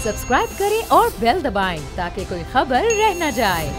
Subscribe करें और bell दबाएं ताकि कोई खबर रह न जाए।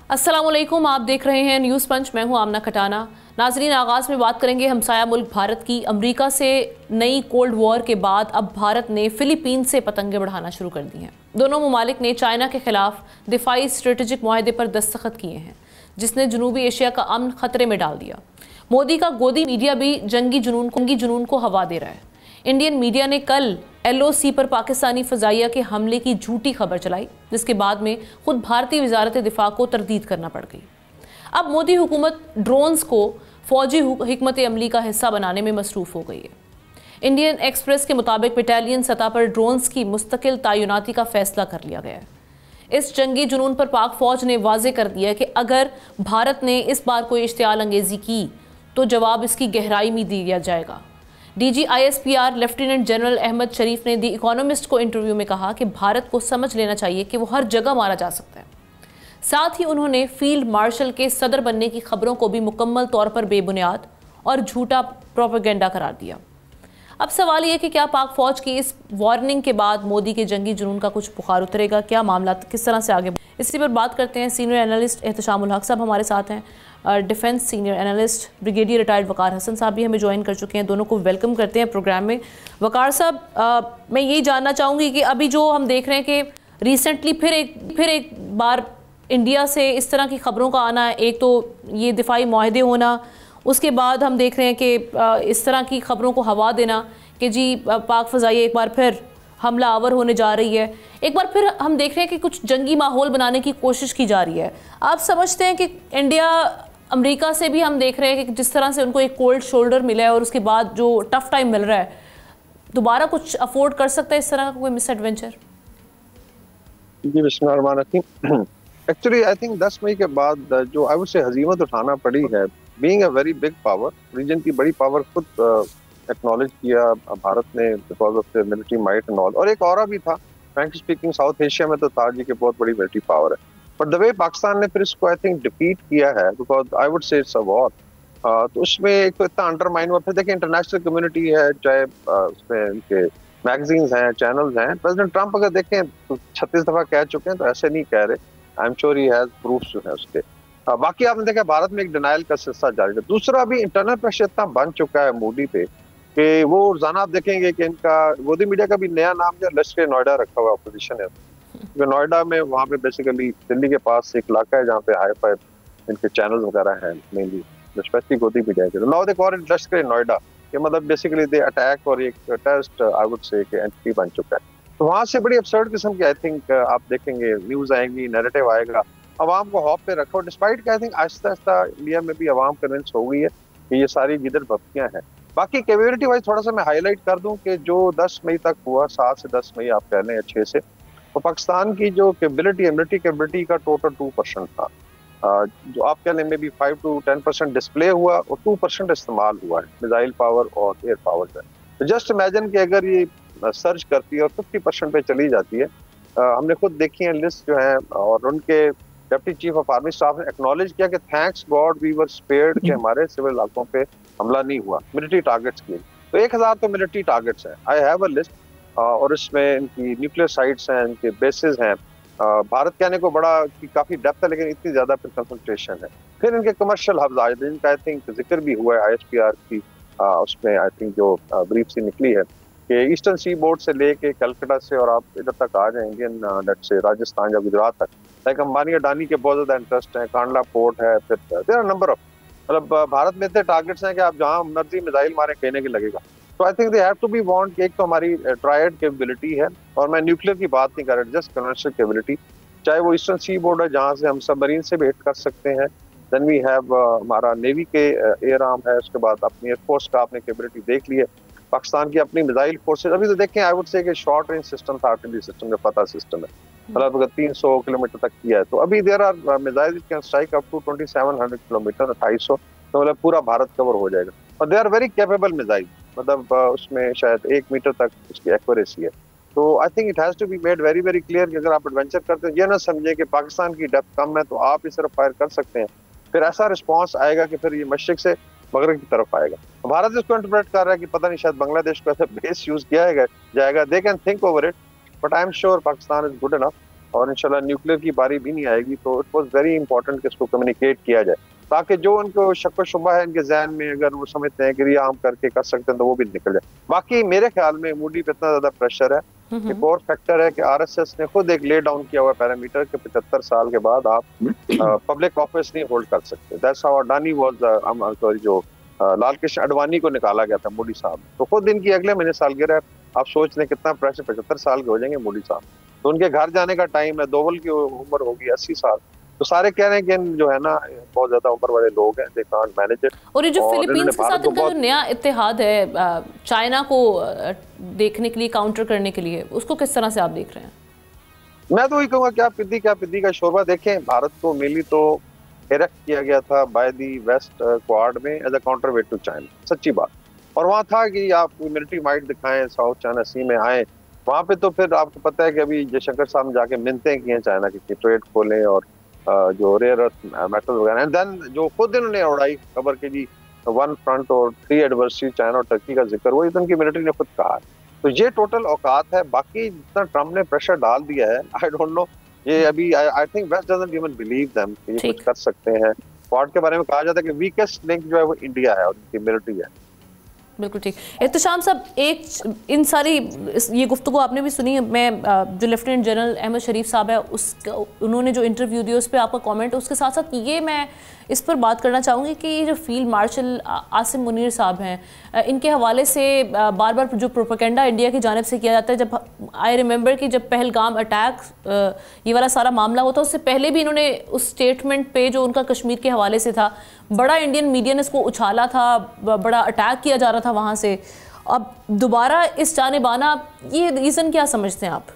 अस्सलामुअलैकुम, आप देख रहे हैं न्यूज़ पंच। मैं हूं आमना खटाना। नाजरीन, आगाज़ में बात करेंगे हमसाया मुल्क भारत की। अमेरिका से नई कोल्ड वॉर के बाद अब भारत ने फिलीपीन से पतंगे बढ़ाना शुरू कर दी हैं। दोनों ममालिक ने चाइना के खिलाफ दिफाई स्ट्रेटेजिक मुआहदे पर दस्तखत किए हैं, जिसने जनूबी एशिया का अमन खतरे में डाल दिया। मोदी का गोदी मीडिया भी जंगी जुनून को हवा दे रहा है। इंडियन मीडिया ने कल LOC पर पाकिस्तानी फजाइया के हमले की झूठी खबर चलाई, जिसके बाद में खुद भारतीय वजारत दिफा को तरदीद करना पड़ गई। अब मोदी हुकूमत ड्रोन्स को फौजी हिकमत अमली का हिस्सा बनाने में मसरूफ हो गई है। इंडियन एक्सप्रेस के मुताबिक बटालियन सतह पर ड्रोन्स की मुस्तकिल तैनाती का फैसला कर लिया गया है। इस जंगी जुनून पर पाक फौज ने वाजे कर दिया कि अगर भारत ने इस बार कोई इश्तियाल अंगेजी की तो जवाब इसकी गहराई में दिया जाएगा। DG ISPR lieutenant general Ahmed Sharif ने दी इकोनॉमिस्ट को इंटरव्यू में कहा कि भारत को समझ लेना चाहिए कि वो हर जगह मारा जा सकता है। साथ ही उन्होंने फील्ड मार्शल के सदर बनने की खबरों को भी मुकम्मल तौर पर बेबुनियाद और झूठा प्रोपेगेंडा करार दिया। अब सवाल यह कि क्या पाक फौज की इस वार्निंग के बाद मोदी के जंगी जुनून का कुछ बुखार उतरेगा? क्या मामला किस तरह से आगे? इसी पर बात करते हैं। सीनियर एनालिस्ट एहतशामुल हक साहब हमारे साथ हैं। Defence senior analyst brigadier retired Waqar Hassan साहब भी हमें ज्वाइन कर चुके हैं। दोनों को वेलकम करते हैं प्रोग्राम में। वकार साहब, मैं यही जानना चाहूँगी कि अभी जो हम देख रहे हैं कि रिसेंटली फिर एक बार इंडिया से इस तरह की खबरों का आना, एक तो ये दिफाई मुआहदे होना, उसके बाद हम देख रहे हैं कि इस तरह की खबरों को हवा देना कि जी पाक फ़ज़ाइया एक बार फिर हमला आवर होने जा रही है। एक बार फिर हम देख रहे हैं कि कुछ जंगी माहौल बनाने की कोशिश की जा रही है। आप समझते हैं कि इंडिया अमेरिका से भी हम देख रहे हैं कि जिस तरह से उनको एक कोल्ड शोल्डर मिला है और उसके बाद जो टफ टाइम मिल रहा है, दोबारा कुछ अफोर्ड कर सकता है इस तरह का कोई मिस एडवेंचर? जी, बिस्मिल्लाह। एक्चुअली आई थिंक 10 मई के बाद जो आई वुड से हजीमत उठाना पड़ी है, being a very big power, region की बड़ी पावर खुद एक्नॉलेज किया भारत ने because of the military might and all. और एक और भी था, फ्रैंकली स्पीकिंग साउथ एशिया में तो था जी कि बहुत बड़ी मिलिट्री पावर है, बट द वे पाकिस्तान ने फिर इसको आई थिंक डिफीट किया है, because I would say it's a war. तो उसमें एक तो इतना अंडरमाइन हुआ। फिर देखिए इंटरनेशनल कम्युनिटी है, चाहे उसमें उनके मैगजीन्स हैं, चैनल्स हैं। प्रेसिडेंट ट्रंप अगर देखें तो 36 दफा कह चुके हैं, तो ऐसे नहीं कह रहे। I am sure he has proofs जो है उसके। बाकी आपने देखा भारत में एक डिनाइल का सिलसिला जारी है। दूसरा, अभी इंटरनल प्रेशर इतना बन चुका है मोदी पे कि वो रोजाना आप देखेंगे कि इनका गोदी मीडिया का भी नया नाम जो लश्कर नोएडा रखा हुआ अपोजिशन है। जो नोएडा में वहाँ पे बेसिकली दिल्ली के पास एक इलाका है जहाँ पे हाई फाई इनके चैनल वगैरह हैं, मेनली स्पेशली गोदी मीडिया के। नाउ दे कॉल इट लश्कर नोएडा, कि मतलब बेसिकली दे अटैक और एक terrorist I would say entity बन चुका है। तो वहाँ से बड़ी अब्सर्ड किस्म की आई थिंक आप देखेंगे न्यूज आएंगी, नैरेटिव आएगा, अवाम को हॉप पे रखो। डिस्पाइट के I think Aahista Aahista India में भी अवाम कन्विंस हो गई है कि ये सारी गिदर भपकियां हैं। बाकी कैपेबिलिटी वाइज थोड़ा सा मैं हाईलाइट कर दूं कि जो 10 मई तक हुआ, 7 से 10 मई आप कह लें 6 से, तो पाकिस्तान की जो कैपेबिलिटी है, मिलिट्री कैपेबिलिटी का टोटल 2% था। जो आप कह लें मे बी 5 to 10% डिस्प्ले हुआ और 2% इस्तेमाल हुआ है, मिसाइल पावर और एयर पावर का। तो जस्ट इमेजिन कि अगर ये सर्च करती है और 50% पे चली जाती है। हमने खुद देखी है लिस्ट जो है, और उनके deputy chief of army staff ने एक्नॉलेज किया कि thanks god we were spared, कि हमारे सिविल इलाकों पे हमला नहीं हुआ मिलिट्री टारगेट्स के। तो 1000 तो मिलिट्री टारगेट्स हैं। आई हैव अ लिस्ट, और इसमें इनकी न्यूक्लियर साइट्स हैं, इनके बेसिस हैं। भारत कहने को बड़ा कि काफी डेप्थ है, लेकिन इतनी ज्यादा फिर कंसंट्रेशन है। फिर इनके कमर्शियल हब्स आए, जिनका आई थिंक जिक्र भी हुआ है ISPR की उसमें आई थिंक जो ब्रीफ सी निकली है कि ईस्टर्न सी बोर्ड से लेके कलकत्ता से और आप इधर तक आ जाए इंडियन लेट्स से राजस्थान या गुजरात तक, लाइक अंबानी अडानी के बहुत ज्यादा इंटरेस्ट है। कांडला पोर्ट है, फिर देयर आर नंबर ऑफ, मतलब भारत में इतने टारगेट्स हैं कि आप जहां मर्जी मिसाइल मारे कहने के लगेगा। तो I think they have to be want कि एक तो हमारी ट्रायड कैपेबिलिटी है, और मैं न्यूक्लियर की बात नहीं कर रहा, जस्ट कन्वेंशनल कैपेबिलिटी, चाहे वो ईस्टर्न सी बोर्ड है जहां से हम सबमरीन से भी हिट कर सकते हैं। देन वी हैव हमारा नेवी के एयर आर्म है, उसके बाद अपनी एयरफोर्स का आपने कैपेबिलिटी देख ली है। पाकिस्तान की अपनी मिसाइल फोर्सेज अभी तो देखें, आई वुड से कि शॉर्ट रेंज सिस्टम था, आर्टिलरी सिस्टम, फतह सिस्टम है, मतलब अगर 300 किलोमीटर तक किया है, तो अभी there are missile can strike up to 2700 kilometre, 250, तो मतलब पूरा भारत कवर हो जाएगा। और they are very capable missile, मतलब उसमें शायद 1 मीटर तक उसकी एक्यूरेसी है। तो I think it has to be made very very clear कि अगर आप एडवेंचर करते हैं, ये ना समझे कि पाकिस्तान की डेप्थ कम है तो आप इस तरफ फायर कर सकते हैं, फिर ऐसा रिस्पॉन्स आएगा कि फिर ये मशरिक से मगरब की तरफ आएगा। भारत इसको इंटरप्रेट कर रहा है कि पता नहीं शायद बांग्लादेश को ऐसा बेस यूज किया जाएगा। They can think over it, but I am sure Pakistan is good enough, और इंशाल्लाह न्यूक्लियर की बारी भी नहीं आएगी। तो इट वाज वेरी इंपॉर्टेंट कि इसको कम्युनिकेट किया जाए, ताकि जो उनको शक व शुबा है इनके जहन में, अगर वो समझते हैं कि ये आम करके कर सकते हैं तो वो भी निकल जाए। बाकी मेरे ख्याल में मोदी पे इतना ज्यादा प्रेशर है, एक और फैक्टर है कि आरएसएस ने खुद एक ले डाउन किया हुआ पैरामीटर कि 75 साल के बाद आप पब्लिक ऑफिस नहीं होल्ड कर सकते। That's how Adani was, sorry, जो लाल कृष्ण अडवाणी को निकाला गया था मोदी साहब, तो खुद इनकी अगले महीने सालगिरह है। आप सोच लें कितना प्रेशर, 75 साल के हो जाएंगे मोदी साहब, तो उनके घर जाने का टाइम है, दोवल की उम्र होगी 80 साल। तो सारे कह रहे हैं कि जो है ना बहुत ज्यादा उम्र वाले लोग हैं, दे कांट मैनेज इट। और ये जो फिलीपींस के साथ इनका जो नया इत्तेहाद है चाइना को देखने के लिए, काउंटर करने के लिए, उसको किस तरह से आप देख रहे हैं? मैं तो वही कहूँगा क्या पिद्दी का शोरबा। देखें, भारत को मिली तो इरेक्ट किया गया था बाय दी वेस्ट क्वाड में as a counter weight to China, सच्ची बात। और वहाँ था कि आप मिलिट्री माइट दिखाएं, साउथ चाइना सी में आए, वहाँ पे तो फिर आपको पता है कि अभी जयशंकर साहब जाके मिन्नतें की हैं चाइना की ट्रेड खोलें और जो रेयर अर्थ मेटल वगैरह। एंड देन जो खुद इन्होंने उड़ाई खबर के जी वन फ्रंट और 3 एडवर्सरी चाइना और टर्की का जिक्र, वही तो उनकी मिलिट्री ने खुद कहा है। तो ये टोटल औकात है। बाकी जितना ट्रम्प ने प्रेशर डाल दिया है, आई डोंट नो, ये अभी I think west doesn't even believe them कि ये कुछ कर सकते हैं। क्वाड के बारे में कहा जाता है कि वीकेस्ट लिंक जो है वो इंडिया है और उनकी मिलिट्री है। बिल्कुल ठीक। एहतशाम साहब, एक इन सारी ये गुफ्तगू आपने भी सुनी, मैं जो लेफ्टिनेंट जनरल अहमद शरीफ साहब है उन्होंने जो इंटरव्यू दिया उस पर आपका कमेंट, उसके साथ साथ ये मैं इस पर बात करना चाहूँगी कि ये जो फील्ड मार्शल आसिम मुनीर साहब हैं, इनके हवाले से बार बार जो प्रोपेगेंडा इंडिया की जानिब से किया जाता है, जब आई रिमेंबर कि जब पहलगाम अटैक ये वाला सारा मामला हुआ था, उससे पहले भी इन्होंने उस स्टेटमेंट पे जो उनका कश्मीर के हवाले से था, बड़ा इंडियन मीडिया ने इसको उछाला था, बड़ा अटैक किया जा रहा था वहाँ से। अब दोबारा इस जानिब आना, ये रीज़न क्या समझते हैं आप?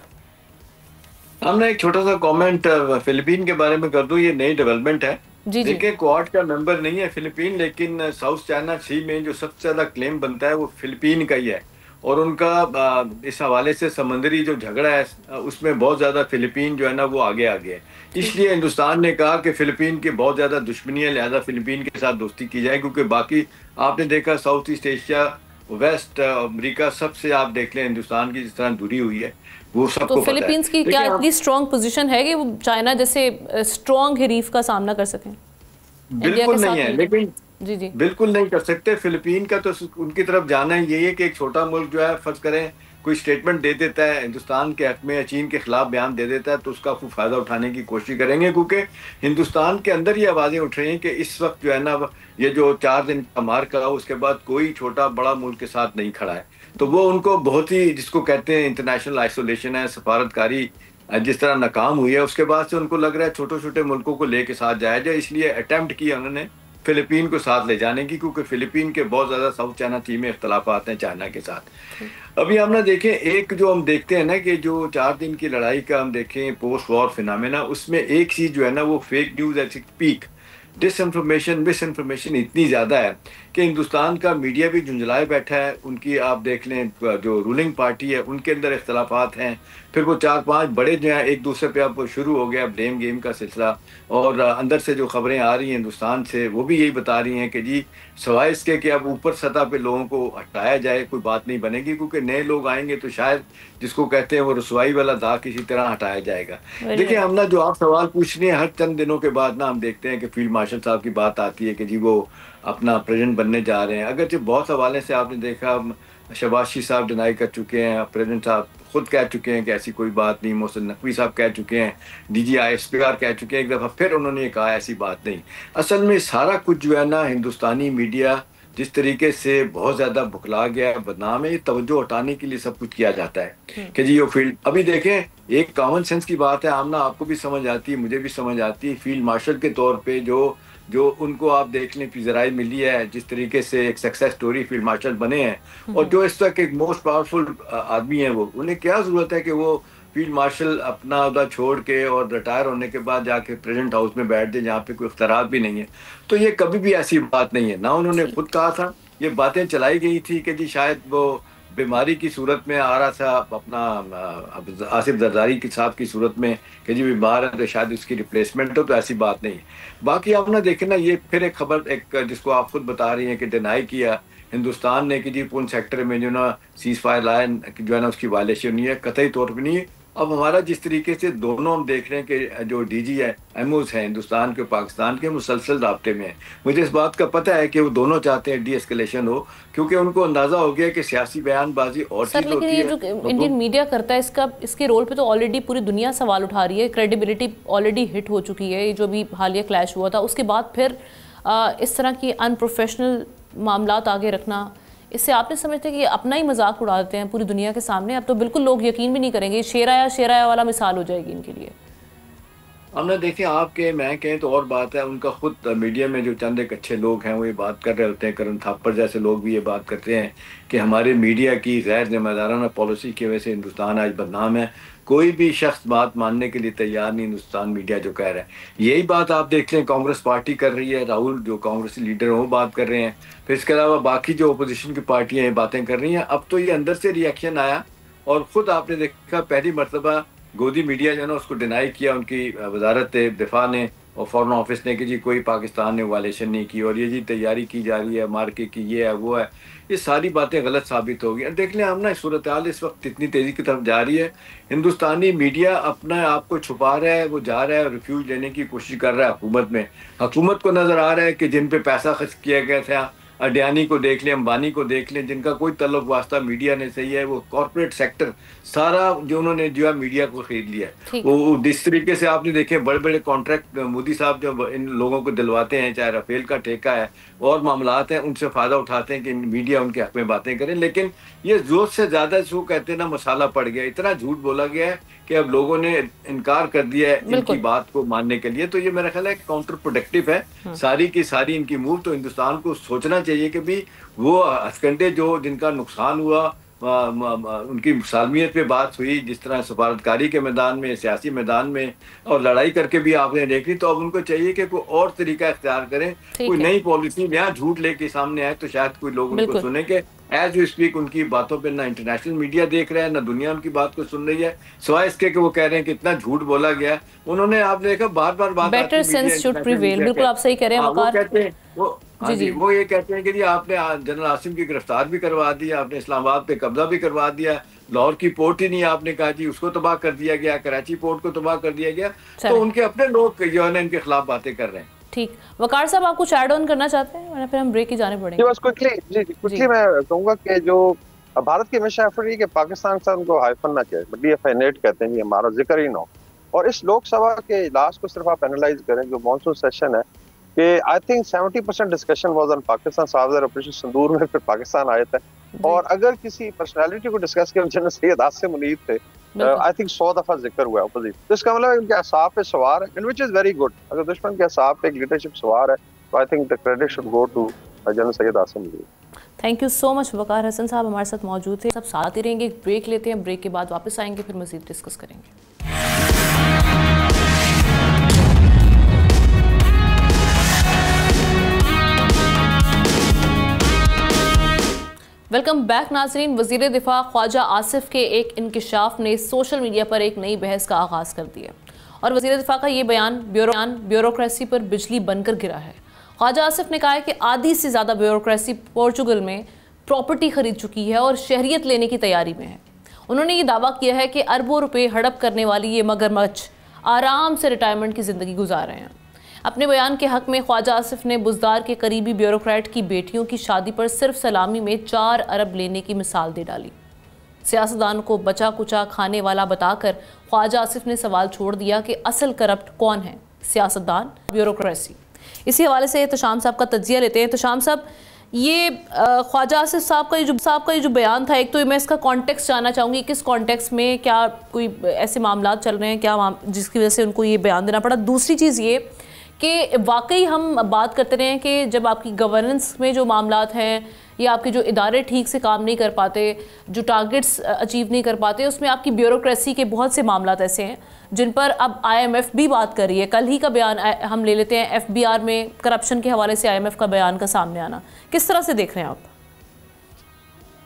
हमने एक छोटा सा कमेंट फिलीपीन के बारे में कर दूं, ये नई डेवलपमेंट है। देखिए, क्वाड का मेंबर नहीं है फिलीपीन, लेकिन साउथ चाइना सी में जो सबसे ज्यादा क्लेम बनता है वो फिलीपीन का ही है, और उनका इस हवाले से समंदरी जो झगड़ा है उसमें बहुत ज्यादा फिलीपीन जो है ना वो आगे है। इसलिए हिंदुस्तान ने कहा कि फिलीपीन की बहुत ज्यादा दुश्मनी है, लिहाजा फिलीपीन के साथ दोस्ती की जाए, क्योंकि बाकी आपने देखा south east Asia, west America, सबसे आप देख लें हिंदुस्तान की जिस तरह दूरी हुई है वो सबको तो फिलीपींस की क्या इतनी स्ट्रॉन्ग पोजीशन है कि वो चाइना जैसे स्ट्रॉन्ग हरीफ का सामना कर सकें? बिल्कुल नहीं है, लेकिन जी बिल्कुल नहीं कर सकते। फिलीपीन का तो उनकी तरफ जाना ही यही है कि एक छोटा मुल्क जो है, फर्ज करें कोई स्टेटमेंट दे देता है हिंदुस्तान के हक में या चीन के खिलाफ बयान दे देता है, तो उसका खूब फायदा उठाने की कोशिश करेंगे, क्योंकि हिंदुस्तान के अंदर ये आवाजें उठ रही हैं कि इस वक्त जो है ना ये जो 4 दिन का मार करा उसके बाद कोई छोटा बड़ा मुल्क के साथ नहीं खड़ा है। तो वो उनको बहुत ही, जिसको कहते हैं इंटरनेशनल आइसोलेशन है, सफारतकारी जिस तरह नाकाम हुई है, उसके बाद से उनको लग रहा है छोटे छोटे मुल्कों को लेके साथ जाया जाए। इसलिए अटेम्प्ट किया उन्होंने फिलीपीन को साथ ले जाने की, क्योंकि फिलीपीन के बहुत ज्यादा साउथ चाइना सी में इख्तलाफात हैं चाइना के साथ। अभी हम ना देखें, एक जो हम देखते हैं ना कि जो 4 दिन की लड़ाई का हम देखें पोस्ट वॉर फिनोमेना, उसमें एक चीज जो है ना वो fake news at its peak, disinformation, misinformation इतनी ज़्यादा है कि हिंदुस्तान का मीडिया भी झुंझलाए बैठा है। उनकी आप देख लें जो रूलिंग पार्टी है उनके अंदर इख्तलाफात हैं, फिर वो 4-5 बड़े जो हैं एक दूसरे पे अब शुरू हो गया ब्लेम गेम का सिलसिला, और अंदर से जो खबरें आ रही हैं हिंदुस्तान से वो भी यही बता रही हैं कि जी सवाए इसके कि अब ऊपर सतह पे लोगों को हटाया जाए कोई बात नहीं बनेगी, क्योंकि नए लोग आएंगे तो शायद जिसको कहते हैं वो रसवाई वाला दाग किसी तरह हटाया जाएगा। देखिए, हम ना जो आप सवाल पूछ रहे हैं, हर चंद दिनों के बाद ना हम देखते हैं कि फील्ड मार्शल साहब की बात आती है कि जी वो अपना प्रेसिडेंट बनने जा रहे हैं। अगर जो बहुत हवाले से आपने देखा, शहबाज शीख साहब डिनाई कर चुके हैं, प्रेसिडेंट साहब खुद कह चुके हैं कि ऐसी कोई बात नहीं, मोहसिन नकवी साहब कह चुके हैं, DGI कह चुके हैं एक दफ़ा, फिर उन्होंने कहा ऐसी बात नहीं। असल में सारा कुछ जो है ना हिंदुस्तानी मीडिया जिस तरीके से बहुत ज़्यादा भुखला गया है, बदनाम है, ये तवज्जो हटाने के लिए सब कुछ किया जाता है कि जी वो फील्ड, अभी देखें एक कॉमन सेंस की बात है, आमना आपको भी समझ आती है, मुझे भी समझ आती है, फील्ड मार्शल के तौर पे जो उनको आप देख लें फिजराई मिली है, जिस तरीके से एक सक्सेस स्टोरी फील्ड मार्शल बने हैं, और जो इस तक एक मोस्ट पावरफुल आदमी है, वो उन्हें क्या जरूरत है कि वो फील्ड मार्शल अपना उधर छोड़ के और रिटायर होने के बाद जाके प्रेसिडेंट हाउस में बैठ दे जहाँ पे कोई इख्तरार भी नहीं है। तो ये कभी भी ऐसी बात नहीं है, ना उन्होंने खुद कहा था, ये बातें चलाई गई थी कि जी शायद वो बीमारी की सूरत में आ रहा था, अपना आसिफ जरदारी की साहब की सूरत में कि जी बीमार है तो शायद उसकी रिप्लेसमेंट हो, तो ऐसी बात नहीं। बाकी आप ना देखें ना, ये फिर एक खबर एक जिसको आप खुद बता रही हैं कि डिनाई किया हिंदुस्तान ने कि जी पुंछ सेक्टर में जो ना सीज फायर लाइन जो है ना उसकी वायलेशन नहीं है, कतई तौर पर नहीं है। अब हमारा जिस तरीके से दोनों हम देख रहे हैं कि जो डीजी है एमओज हैं हिंदुस्तान के पाकिस्तान के, मुसलसल राब्ते में है। मुझे इस बात का पता है कि वो दोनों चाहते हैं डी एस्केलेशन हो, क्योंकि उनको अंदाजा हो गया कि सियासी बयानबाजी और चीज होती है। जो इंडियन मीडिया करता है इसके रोल पे तो ऑलरेडी पूरी दुनिया सवाल उठा रही है, क्रेडिबिलिटी ऑलरेडी हिट हो चुकी है। ये जो भी हालिया क्लैश हुआ था उसके बाद फिर इस तरह की अनप्रोफेशनल मामलात आगे रखना, इससे आपने समझते कि अपना ही मजाक उड़ा देते हैं पूरी दुनिया के सामने। अब तो बिल्कुल लोग यकीन भी नहीं करेंगे, शेराया वाला मिसाल हो जाएगी इनके लिए। हमने देखें आपके मैं कहें तो और बात है, उनका खुद मीडिया में जो चंद एक अच्छे लोग हैं वो ये बात कर रहे होते हैं, करण थापर जैसे लोग भी ये बात करते हैं कि हमारे मीडिया की गैर जिम्मेदाराना पॉलिसी की वजह से हिंदुस्तान आज बदनाम है। कोई भी शख्स बात मानने के लिए तैयार नहीं, हिंदुस्तान मीडिया जो कह रहा है। यही बात आप देख लें कांग्रेस पार्टी कर रही है, राहुल जो कांग्रेसी लीडर हैं वो बात कर रहे हैं, फिर इसके अलावा बाकी जो अपोजिशन की पार्टियां ये बातें कर रही हैं। अब तो ये अंदर से रिएक्शन आया और खुद आपने देखा पहली मरतबा गोदी मीडिया जो ना उसको डिनाई किया उनकी वजारत दिफा ने और फॉरेन ऑफिस ने कि जी कोई पाकिस्तान ने वायलेशन नहीं की और ये जी तैयारी की जा रही है मार के की ये है वो है। ये सारी बातें गलत साबित होगी। देख लें हम ना सूरत हाल इस वक्त इतनी तेज़ी की तरफ जा रही है, हिंदुस्तानी मीडिया अपने आप को छुपा रहा है, वो जा रहा है रिफ्यूज लेने की कोशिश कर रहा है हुकूमत में। हुकूमत को नज़र आ रहा है कि जिन पे पैसा खर्च किया गया था, अडानी को देख लें, अंबानी को देख लें, जिनका कोई तल्लुक वास्ता मीडिया ने सही है, वो कॉर्पोरेट सेक्टर सारा जो उन्होंने जो है मीडिया को खरीद लिया है। वो जिस तरीके से आपने देखे बड़े बड़े कॉन्ट्रैक्ट मोदी साहब जो इन लोगों को दिलवाते हैं, चाहे राफेल का ठेका है और मामलात हैं, उनसे फ़ायदा उठाते हैं कि मीडिया उनके हक में बातें करें। लेकिन ये ज़रूरत से ज़्यादा जो कहते हैं ना मसाला पड़ गया, इतना झूठ बोला गया है कि अब लोगों ने इनकार कर दिया है इनकी बात को मानने के लिए। तो ये मेरा ख्याल है काउंटर प्रोडक्टिव है सारी की सारी इनकी मूव। तो हिंदुस्तान को सोचना चाहिए कि भी वो हथकंडे जो जिनका नुकसान हुआ, उनकी सालमियत पे बात हुई, जिस तरह सफारतकारी के मैदान में, सियासी मैदान में और लड़ाई करके भी आपने देख ली, तो अब उनको चाहिए कि कोई और तरीका इख्तियार करें, कोई नई पॉलिसी नया झूठ लेके सामने आए तो शायद कोई लोग उनको सुने के एज यू स्पीक उनकी बातों पे ना इंटरनेशनल मीडिया देख रहा है ना दुनिया उनकी बात को सुन रही है, सिवाय इसके कि वो कह रहे हैं कि इतना झूठ बोला गया। उन्होंने आपने देखा बार बार बात बेटर सेंस शुड प्रिवेल। बिल्कुल आप सही कह रहे हैं वकार। वो कहते हैं वो ये कहते हैं कि जी आपने जनरल आसिम की गिरफ्तार भी करवा दी, आपने इस्लामाबाद पे कब्जा भी करवा दिया, लाहौर की पोर्ट ही नहीं आपने कहा जी उसको तबाह कर दिया गया, कराची पोर्ट को तबाह कर दिया गया। तो उनके अपने लोग जो है ना इनके खिलाफ बातें कर रहे हैं। ठीक, वकार साहब आप कुछ ऐड ऑन करना चाहते हैं वरना फिर हम ब्रेक की जाने पड़ेंगे। बस क्विकली मैं कहूँगा कि जो भारत की हमेशा एफर्ट है कि पाकिस्तान से उनको हाइफन ना किया, डीएफआईनेट कहते हैं, हमारा जिक्र ही ना हो। और इस लोकसभा के इजलास को सिर्फ आप एनालाइज करें, जो मॉनसून सेशन है, कि I think 70% discussion was on Pakistan. साहब ऑपरेशन संदूर में फिर पाकिस्तान आए थे, और अगर किसी पर्सनालिटी को डिस्कस किया, जनरल सैयद आसिम मुनीर थे, आई थिंक 100 दफा जिक्र हुआ अपोजिट। तो इसका मतलब उनके असाब पे सवार है, and which is very good. अगर दुश्मन के असाब पे एक लीडरशिप सवार है तो I think the credit should go to general Syed Asim Munir. Thank you so much. Waqar Hassan साहब हमारे साथ मौजूद थे, सब साथ ही रहेंगे। एक ब्रेक लेते हैं, ब्रेक के बाद वापस आएंगे, फिर मजीद डिस्कस करेंगे। वेलकम बैक नाजरीन। वज़ीर दिफा ख्वाजा आसिफ के एक इंकिशाफ ने सोशल मीडिया पर एक नई बहस का आगाज़ कर दिया और वज़ीर दिफा का ये बयान ब्यूरोक्रेसी पर बिजली बनकर गिरा है। ख्वाजा आसिफ ने कहा है कि आधी से ज़्यादा ब्यूरोक्रेसी पोर्चुगल में प्रॉपर्टी खरीद चुकी है और शहरियत लेने की तैयारी में है। उन्होंने ये दावा किया है कि अरबों रुपये हड़प करने वाली ये मगरमच्छ आराम से रिटायरमेंट की ज़िंदगी गुजार रहे हैं। अपने बयान के हक में ख्वाजा आसिफ ने बुज़दार के करीबी ब्यूरोक्रेट की बेटियों की शादी पर सिर्फ सलामी में 4 अरब लेने की मिसाल दे डाली। सियासतदान को बचा कुचा खाने वाला बताकर ख्वाजा आसिफ ने सवाल छोड़ दिया कि असल करप्ट कौन है, सियासतदान, ब्यूरोक्रेसी। इसी हवाले से एहतशाम साहब का तज्जिया लेते हैं। एहतशाम साहब, ये ख्वाजा आसिफ साहब का ये जो बयान था, एक तो मैं इसका कॉन्टेक्स्ट जानना चाहूँगी, किस कॉन्टेक्स्ट में, क्या कोई ऐसे मामला चल रहे हैं क्या जिसकी वजह से उनको ये बयान देना पड़ा। दूसरी चीज़ ये कि वाकई हम बात करते रहे हैं कि जब आपकी गवर्नेंस में जो मामलात हैं या आपके जो इदारे ठीक से काम नहीं कर पाते, जो टारगेट्स अचीव नहीं कर पाते, उसमें आपकी ब्यूरोक्रेसी के बहुत से मामलात ऐसे हैं जिन पर अब IMF भी बात कर रही है। कल ही का बयान हम ले लेते हैं, FBR में करप्शन के हवाले से IMF का बयान का सामने आना, किस तरह से देख रहे हैं आप?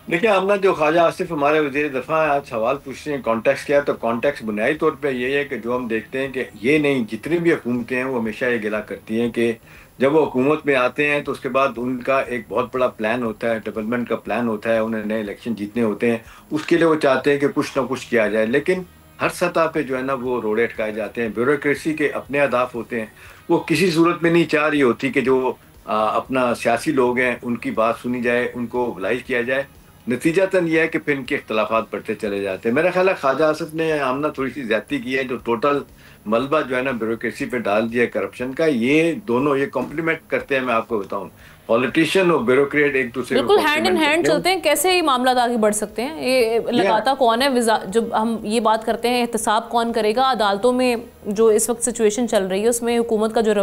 देखिए आमना, जो ख्वाजा आसिफ हमारे वज़ीर दफ़ा आज सवाल पूछ रहे हैं कॉन्टेक्स्ट क्या है, तो कॉन्टेक्स्ट बुनियादी तौर पे ये है कि जो हम देखते हैं कि ये नहीं, जितनी भी हुकूमतें हैं वो हमेशा ये गिला करती हैं कि जब वो हुकूमत में आते हैं तो उसके बाद उनका एक बहुत बड़ा प्लान होता है, डेवलपमेंट का प्लान होता है, उन्हें नए इलेक्शन जीतने होते हैं, उसके लिए वो चाहते हैं कि कुछ ना कुछ किया जाए, लेकिन हर सतह पे जो है ना वो रोड़े अटकाए जाते हैं। ब्यूरोक्रेसी के अपने अहदाफ होते हैं, वो किसी सूरत में नहीं चाह रही होती कि जो अपना सियासी लोग हैं उनकी बात सुनी जाए, उनको भलाई किया जाए। नतीजतन यह है कि फिर इनके इख्तलाफात बढ़ते चले जाते हैं। मेरा ख्याल है ख्वाजा आसिफ ने आमना थोड़ी सी ज्यादती की है, जो टोटल मलबा जो है ना ब्यूरोक्रेसी पे डाल दिया करप्शन का। ये दोनों ये कॉम्प्लीमेंट करते हैं। मैं आपको बताऊं, पॉलिटिशियन और ब्यूरोक्रेट एक दूसरे बिल्कुल हैंड इन हैंड चलते हैं। कैसे ये मामला आगे बढ़ सकते हैं? ये लगाता कौन है? जब हम ये बात करते हैं एहतसाब कौन करेगा? अदालतों में जो इस वक्त सिचुएशन चल रही है उसमें हुकूमत का जो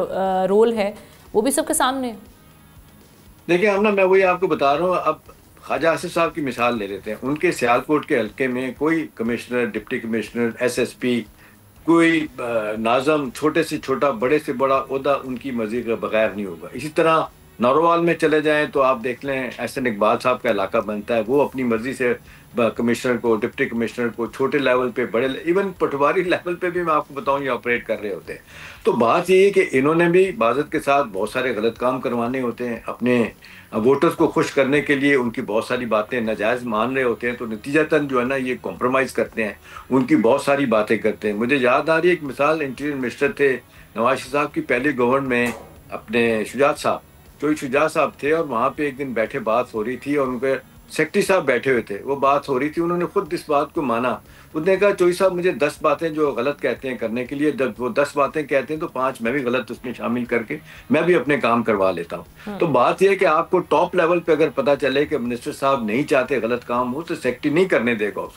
रोल है वो भी सबके सामने है। देखिए आमना, मैं वही आपको बता रहा हूँ। अब ख्वाजा आसिफ साहब की मिसाल ले लेते हैं। उनके सियालकोट के हल्के में कोई कमिश्नर, डिप्टी कमिश्नर, SSP, कोई नाज़म, छोटे से छोटा बड़े से बड़ा ओहदा उनकी मर्जी के बगैर नहीं होगा। इसी तरह नौरवाल में चले जाएं तो आप देख लें, एहसन इकबाल साहब का इलाका बनता है, वो अपनी मर्जी से कमिश्नर को, डिप्टी कमिश्नर को, छोटे लेवल पे, बड़े, इवन पटवारी लेवल पे भी मैं आपको बताऊं ये ऑपरेट कर रहे होते हैं। तो बात ये है कि इन्होंने भी बाज़त के साथ बहुत सारे गलत काम करवाने होते हैं, अपने वोटर्स को खुश करने के लिए उनकी बहुत सारी बातें नाजायज़ मान रहे होते हैं, तो नतीजतन जो है ना ये कॉम्प्रोमाइज़ करते हैं, उनकी बहुत सारी बातें करते हैं। मुझे याद आ रही है एक मिसाल, इंटीरियर मिनिस्टर थे नवाज शरीफ साहब की पहली गवर्नमेंट में, अपने शुजात साहब, चोई शुजात साहब थे, और वहाँ पे एक दिन बैठे बात हो रही थी और उनके सेक्रेटरी साहब बैठे हुए थे, वो बात हो रही थी, उन्होंने खुद इस बात को माना। उसने कहा चोई साहब मुझे 10 बातें जो गलत कहते हैं करने के लिए, जब वो 10 बातें कहते हैं तो 5 मैं भी गलत उसमें शामिल करके मैं भी अपने काम करवा लेता हूँ। तो बात यह है कि आपको टॉप लेवल पे अगर पता चले कि मिनिस्टर साहब नहीं चाहते गलत काम हो, तो सेक्रेटरी नहीं करने देगा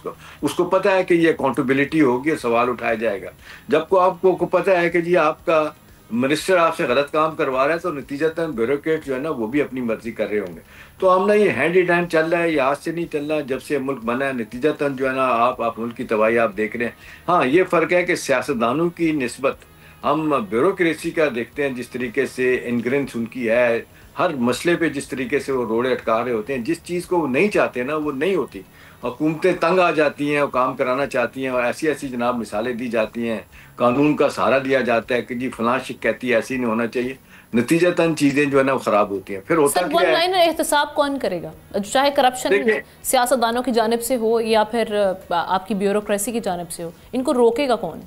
उसको पता है कि ये अकाउंटेबिलिटी होगी, सवाल उठाया जाएगा। जबको आपको पता है कि जी आपका मिनिस्टर आपसे गलत काम करवा रहा है, तो नतीजतन ब्यूरोक्रेट जो है ना वो भी अपनी मर्जी कर रहे होंगे। तो हमने ये हैंड इन हैंड चल रहा है, ये आज से नहीं चल रहा, जब से मुल्क बना है। नतीजतन जो है ना आप मुल्क की तबाही आप देख रहे हैं। हाँ, ये फ़र्क है कि सियासतदानों की निस्बत हम ब्यूरोक्रेसी का देखते हैं, जिस तरीके से इनग्रेंस उनकी है, हर मसले पे जिस तरीके से वो रोड़े अटका रहे होते हैं, जिस चीज़ को वो नहीं चाहते ना वो नहीं होती। हुकूमतें तंग आ जाती हैं और काम कराना चाहती हैं, और ऐसी ऐसी जनाब मिसालें दी जाती हैं, कानून का सहारा दिया जाता है कि जी फलां शिक कहती है, ऐसी नहीं होना चाहिए। नतीजतन चीज़ें जो है ना वो ख़राब होती हैं। फिर होता क्या है, एहतसाब कौन करेगा? चाहे करप्शन सियासतदानों की जानिब से हो या फिर आपकी ब्यूरोक्रेसी की जानिब से हो, इनको रोकेगा कौन?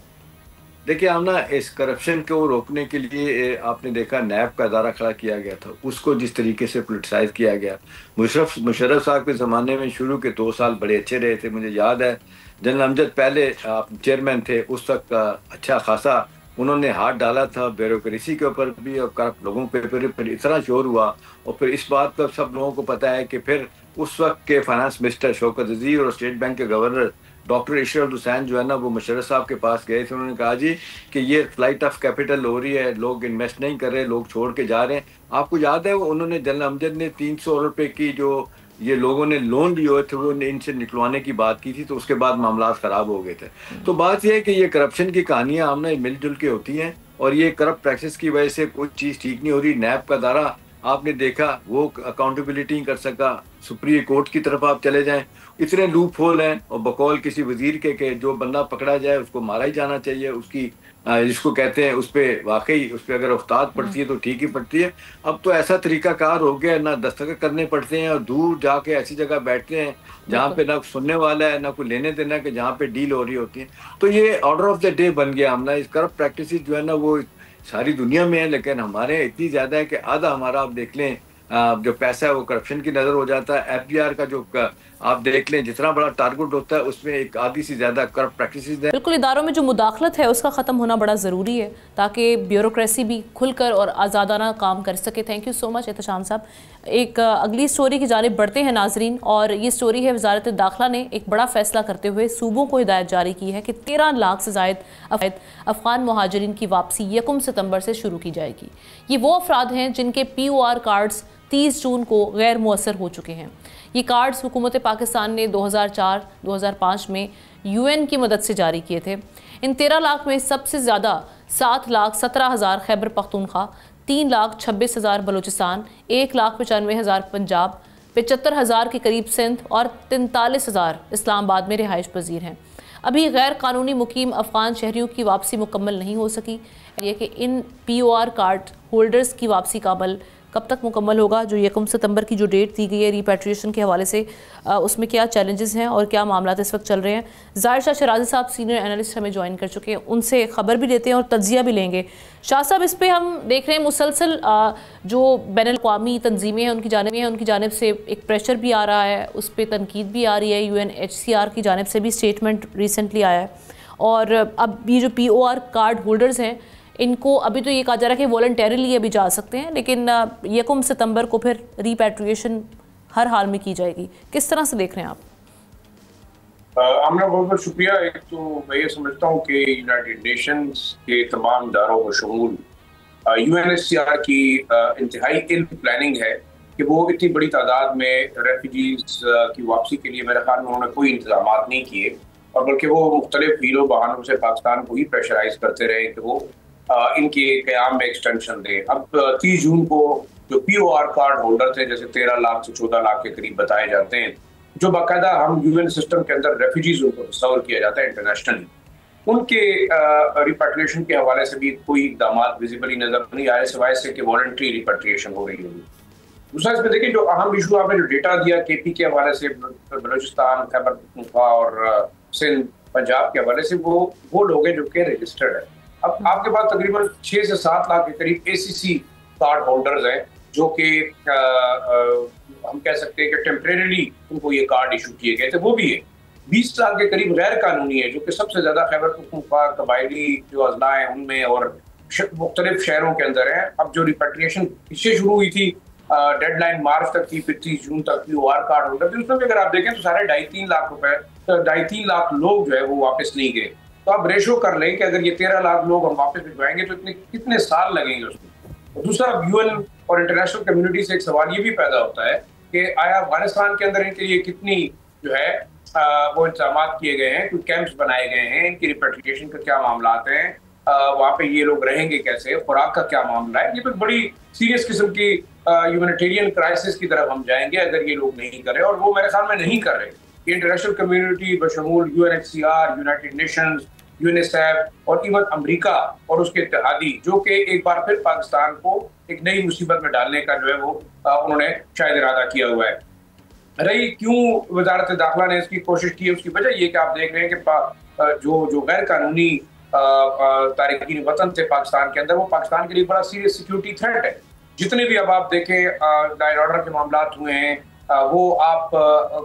देखिए आमना, इस करप्शन को रोकने के लिए आपने देखा नैब का अदारा खड़ा किया गया था, उसको जिस तरीके से पोलिटिसाइज किया गया। मुशर्रफ साहब के ज़माने में शुरू के 2 साल बड़े अच्छे रहे थे। मुझे याद है जनरल अमजद पहले चेयरमैन थे, उस वक्त अच्छा खासा उन्होंने हाथ डाला था ब्यूरोक्रेसी के ऊपर भी और करप्ट लोगों पे फिर इतना शोर हुआ। और फिर इस बात का सब लोगों को पता है कि फिर उस वक्त के फाइनेंस मिनिस्टर शौकत अजीज और स्टेट बैंक के गवर्नर डॉक्टर इशरत हुसैन जो है ना वो मुशर्रफ साहब के पास गए थे। उन्होंने कहा जी कि ये फ्लाइट ऑफ कैपिटल हो रही है, लोग इन्वेस्ट नहीं कर रहे, लोग छोड़ के जा रहे हैं। आपको याद है उन्होंने, जनरल अमजद ने 300 रुपए की जो ये लोगों ने लोन लिए हुए थे वो इनसे निकलवाने की बात की थी, तो उसके बाद मामला खराब हो गए थे। तो बात यह है कि ये करप्शन की कहानियां आमना मिलजुल के होती हैं, और ये करप्ट प्रैक्टिस की वजह से कोई चीज़ ठीक नहीं हो रही। नैब का दायरा आपने देखा, वो अकाउंटेबिलिटी नहीं कर सका। सुप्रीम कोर्ट की तरफ आप चले जाएं, इतने लूप होल हैं, और बकौल किसी वजीर के जो बंदा पकड़ा जाए उसको मारा ही जाना चाहिए। उसकी जिसको कहते हैं उस पर वाकई उस पर अगर उस्ताद पड़ती है तो ठीक ही पड़ती है। अब तो ऐसा तरीकाकार हो गया, ना दस्तखत करने पड़ते हैं और दूर जाके ऐसी जगह बैठते हैं जहाँ पे ना सुनने वाला है ना कोई लेने देना, कि जहाँ पे डील हो रही होती है। तो ये ऑर्डर ऑफ द डे बन गया हमने। इस करप्ट प्रैक्टिस जो है ना वो सारी दुनिया में है, लेकिन हमारे इतनी ज्यादा है कि आधा हमारा आप देख लें जो पैसा है वो करप्शन की नजर हो जाता है। FBR का जो आप देख लें जितना बड़ा टारगेट होता है उसमें एक आधी से ज्यादा करप्ट प्रैक्टिसेस है। बिल्कुल, इदारों में जो मुदाखलत है उसका ख़त्म होना बड़ा ज़रूरी है ताकि ब्यूरोक्रेसी भी खुलकर और आज़ादाना काम कर सके। Thank you so much Ehtesham साहब। एक अगली स्टोरी की जानिब बढ़ते हैं नाजरीन, और ये स्टोरी है वजारत दाखिला ने एक बड़ा फैसला करते हुए सूबों को हिदायत जारी की है कि 13 लाख से ज़ायद अफ़गान महाजरीन की वापसी 1 सितंबर से शुरू की जाएगी। ये वो अफराद हैं जिनके POR कार्ड्स 30 जून को गैर मुअस्सर हो चुके हैं। ये कार्ड्स हुकूमत पाकिस्तान ने 2004-2005 में UN की मदद से जारी किए थे। इन 13 लाख में सबसे ज़्यादा 7,17,000 खैबर पख्तूनख्वा, 3,26,000 बलूचिस्तान, 1,95,000 पंजाब, 75,000 के करीब सिंध और 43,000 इस्लामाबाद में रिहाइश पजीर हैं। अभी गैर कानूनी मुकीम अफगान शहरियों की वापसी मुकम्मल नहीं हो सकी। ये कि इन POR कार्ड होल्डर्स की वापसी का अमल कब तक मुकम्मल होगा, जो 1 सितंबर की जो डेट दी गई है रिपैट्रिएशन के हवाले से, उसमें क्या चैलेंजेस हैं और क्या मामला इस वक्त चल रहे हैं। ज़ाहिर शाह शराजी साहब सीनियर एनालिस्ट हमें ज्वाइन कर चुके हैं, उनसे खबर भी लेते हैं और तज्जिया भी लेंगे। शाह साहब, इस पर हम देख रहे हैं मुसलसल जो बैनुल-अक़वामी तंजीमें हैं उनकी जानिब से एक प्रेशर भी आ रहा है, उस पर तनकीद भी आ रही है। UNHCR की जानिब से भी स्टेटमेंट रिसेंटली आया है। और अब ये जो POR कार्ड होल्डर्स हैं, इनको अभी तो ये कहा जा रहा है कि वॉलंटरीली अभी जा सकते हैं, लेकिन 1 सितंबर को फिर रिपैट्रिएशन हर हाल में की जाएगी। किस तरह से देख रहे हैं आप? आमना, बहुत बहुत शुक्रिया। एक तो मैं ये समझता हूँ कि यूनाइटेड नेशंस के तमाम इदारों बशमूल UNHCR की इंतहाई इल्म प्लानिंग है कि वो इतनी बड़ी तादाद में रेफ्यूजीज की वापसी के लिए मेरे ख्याल में उन्होंने कोई इंतजाम नहीं किए, और बल्कि वो मुख्तलिफ हीलो बहानों से पाकिस्तान को ही प्रेशराइज करते रहे कि वो इनके क़याम में एक्सटेंशन दें। अब 30 जून को जो POR कार्ड होल्डर थे, जैसे 13 लाख से 14 लाख के करीब बताए जाते हैं, जो बाकायदा हम UN सिस्टम के अंदर रेफ्यूजीज उनको तस्वर किया जाता है इंटरनेशनली, उनके रिपैट्रिएशन के हवाले से भी कोई इक़दाम विजिबली नजर नहीं आए, सिवाय से कि वॉलंटरी रिपैट्रिएशन हो रही होगी। दूसरा, इसमें देखिए जो अहम इशू आपने जो डेटा दिया KP के हवाले से, बलूचिस्तान, खैबर पख्तूनख्वा और सिंध, पंजाब के हवाले से, वो लोग हैं जो कि रजिस्टर्ड है। अब आपके पास तकरीबन 6 से 7 लाख के करीब ACC कार्ड होल्डर्स हैं, जो कि हम कह सकते हैं कि टेम्परेरीली उनको ये कार्ड इशू किए गए थे, वो भी है। 20 लाख के करीब गैर कानूनी है, जो कि सबसे ज्यादा खैबर पख्तूनख्वा कबायली जो अजला है उनमें और मुख्तलिफ शहरों के अंदर है। अब जो रिपैट्रिएशन पीछे शुरू हुई थी, डेडलाइन मार्च तक थी, फिर 30 जून तक POR कार्ड होल्डर थी, उसमें भी अगर आप देखें तो साढ़े 2.5-3 लाख रुपए, 2.5-3 लाख लोग जो है वो वापस नहीं गए। तो आप रेशो कर लें कि अगर ये 13 लाख लोग हम वापस भिजवाएंगे तो कितने साल लगेंगे उसमें। दूसरा, UN और इंटरनेशनल कम्युनिटी से एक सवाल ये भी पैदा होता है कि आया अफगानिस्तान के अंदर इनके लिए कितनी जो है वो इंतजाम किए गए हैं, कुछ कैंप्स बनाए गए हैं, इनकी रिपैट्रिएशन का क्या मामला हैं, वहाँ पे ये लोग रहेंगे कैसे, खुराक का क्या मामला है। ये तो बड़ी सीरियस किस्म की ह्यूमैनिटेरियन क्राइसिस की तरफ हम जाएंगे अगर ये लोग नहीं करें, और वो मेरे ख्याल में नहीं कर रहे। इंटरनेशनल कम्युनिटी बशमूल UNHCR, यूनाइटेड नेशंस, UNICEF और इवन अमेरिका और उसके इत्तेहादी, जो कि एक बार फिर पाकिस्तान को एक नई मुसीबत में डालने का जो है वो उन्होंने शायद इरादा किया हुआ है। रही क्यों वजारत दाखिला ने इसकी कोशिश की है, उसकी वजह ये कि आप देख रहे हैं कि जो गैर कानूनी तारिकीन वतन थे पाकिस्तान के अंदर, वो पाकिस्तान के लिए बड़ा सीरियस सिक्योरिटी थ्रेट है। जितने भी अब आप देखें लॉ एंड ऑर्डर के मामला हुए हैं, वो आप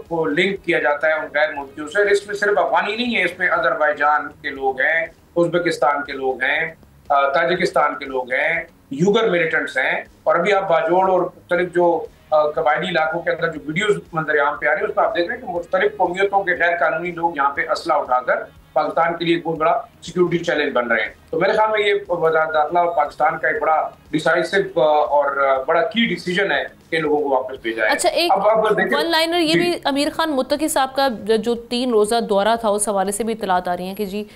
को लिंक किया जाता है उन गैर मुल्कियों से। इसमें सिर्फ अफगानी नहीं है, इसमें अजरबैजान के लोग हैं, उज़्बेकिस्तान के लोग हैं, ताजिकिस्तान के लोग हैं, यूगर मिलिटेंट्स हैं, और अभी आप बाजोड़ और मुख्तलिफ जो कबायली इलाकों के अंदर जो वीडियोज मंजर यहाँ पे आ रही है, उसमें आप देख रहे हैं कि मुख्तलिफ कौमियतों के गैर कानूनी लोग यहाँ पे असला उठाकर पाकिस्तान के लिए बहुत बड़ा सिक्योरिटी चैलेंज बन रहे हैं। तो मेरे ख्याल में ये वज़ारत दाखिला और पाकिस्तान का एक बड़ा डिसाइसिव और बड़ा की डिसीजन है कि लोगों को वापस भेजा है। अच्छा, एक वन लाइनर ये भी अमीर खान मुत्तकी साहब का जो 3 रोज़ा दौरा था, उस हवाले से भी इत्तलात आ रही हैं कि जी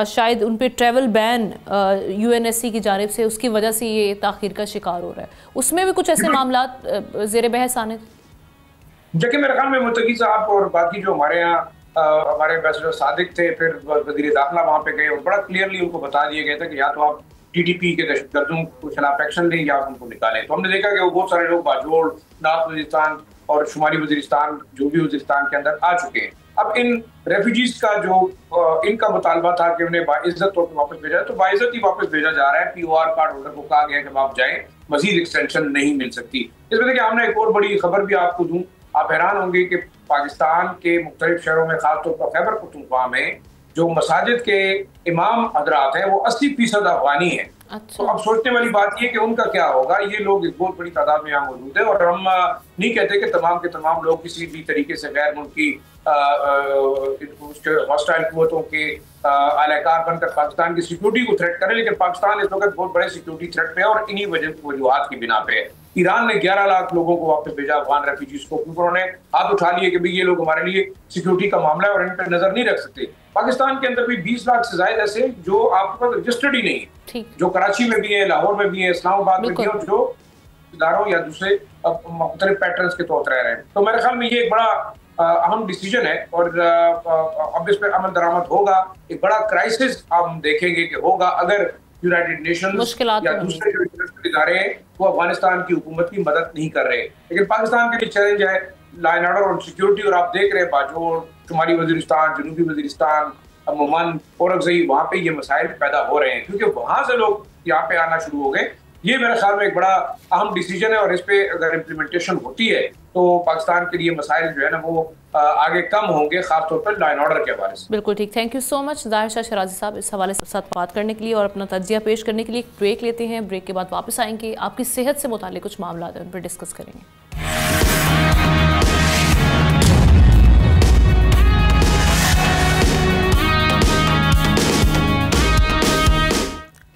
शायद उन पे ट्रैवल बैन UNSC की जानिब से, उसकी वजह से ये ताखीर का शिकार हो रहा है। उसमें भी कुछ ऐसे मामला ज़ेर बहस आने। देखिए, मेरे ख्याल में मुत्तकी साहब और बाकी जो हमारे यहाँ हमारे एम्बेसडर सादिक थे, फिर वज़ीर दाखिला वहाँ पे गए और बड़ा क्लियरली उनको बता दिया गया था कि या तो आप TTP के दहशतगर्दों के खिलाफ एक्शन लें या उनको निकालें। तो हमने देखा कि वो बहुत सारे लोग बाजोड़, नॉर्थ वजीरिस्तान और शुमाली वजीरिस्तान, जो भी वजीरिस्तान के अंदर आ चुके हैं। अब इन रेफ्यूजीज का जो इनका मुतालबा था कि उन्हें बाइज्जत तौर पर वापस भेजा जाए, तो बाइज्जत ही वापस भेजा जा रहा है। POR कार्ड होल्डर को कहा गया कि आप जाएं, मजीद एक्सटेंशन नहीं मिल सकती। इसमें देखिए, हमने एक और बड़ी खबर भी आपको दूं, आप हैरान होंगे कि पाकिस्तान के मुख्तलिफ शहरों में, खासतौर पर खैबर पख्तूनख्वा में, जो मसाजिद के इमाम हजरात हैं वो 80% अफगानी हैं। अच्छा। तो अब सोचने वाली बात ये कि उनका क्या होगा। ये लोग एक बहुत बड़ी तादाद में यहाँ मौजूद है, और हम नहीं कहते कि तमाम के तमाम लोग किसी भी तरीके से गैर मुल्की हॉस्टाइल कुव्वतों के आलाकार बनकर पाकिस्तान की सिक्योरिटी को थ्रेट करें, लेकिन पाकिस्तान इस वक्त बहुत बड़े सिक्योरिटी थ्रेट पे है, और इन्हीं वजूहात की बिना पे है। ईरान ने 11 लाख लोगों को वापस भेजा, अफगान रेफ्यूजीज को, क्योंकि उन्होंने हाथ उठा लिए कि भाई ये लोग हमारे लिए सिक्योरिटी का मामला है और इन पर नजर नहीं रख सकते। पाकिस्तान के अंदर भी 20 लाख से ज्यादा ऐसे जो आपके पास रजिस्टर्ड ही नहीं है, जो कराची में भी है, लाहौर में भी है, इस्लामाबाद में भी है, और जो इदारों या दूसरे मुख्तलिफ पैटर्न्स के तौर रह रहे हैं। तो मेरे ख्याल में ये एक बड़ा अहम डिसीजन है और अब इस पर अमल दरामद होगा। एक बड़ा क्राइसिस हम देखेंगे कि होगा अगर यूनाइटेड नेशंस या दूसरे जो इंटरनेशनल इदारे हैं वो अफगानिस्तान की हुकूमत की मदद नहीं कर रहे। लेकिन पाकिस्तान के लिए चैलेंज है लॉ एंड ऑर्डर और सिक्योरिटी, और आप देख रहे हैं बाजोर, शुमाली वजीरिस्तान, जनूबी वजीरिस्तान, अमूमन, औरंगज़ेब, वहाँ पे ये मसाइल पैदा हो रहे हैं क्योंकि वहाँ से लोग यहाँ पे आना शुरू हो गए। ये मेरे ख्याल में एक बड़ा अहम डिसीजन है और इस पे अगर इम्प्लीमेंटेशन होती है तो पाकिस्तान के लिए मसाइल जो है ना वो आगे कम होंगे, खासतौर पर लॉ एंड ऑर्डर के हवाले से। बिल्कुल ठीक, थैंक यू सो मच ज़ाहिर शाह शराजी साहब इस हवाले से साथ बात करने के लिए और अपना तज्जिया पेश करने के लिए। एक ब्रेक लेते हैं, ब्रेक के बाद वापस आएंगे, आपकी सेहत से मुताल्लिक कुछ मामला है उन पर डिस्कस करेंगे।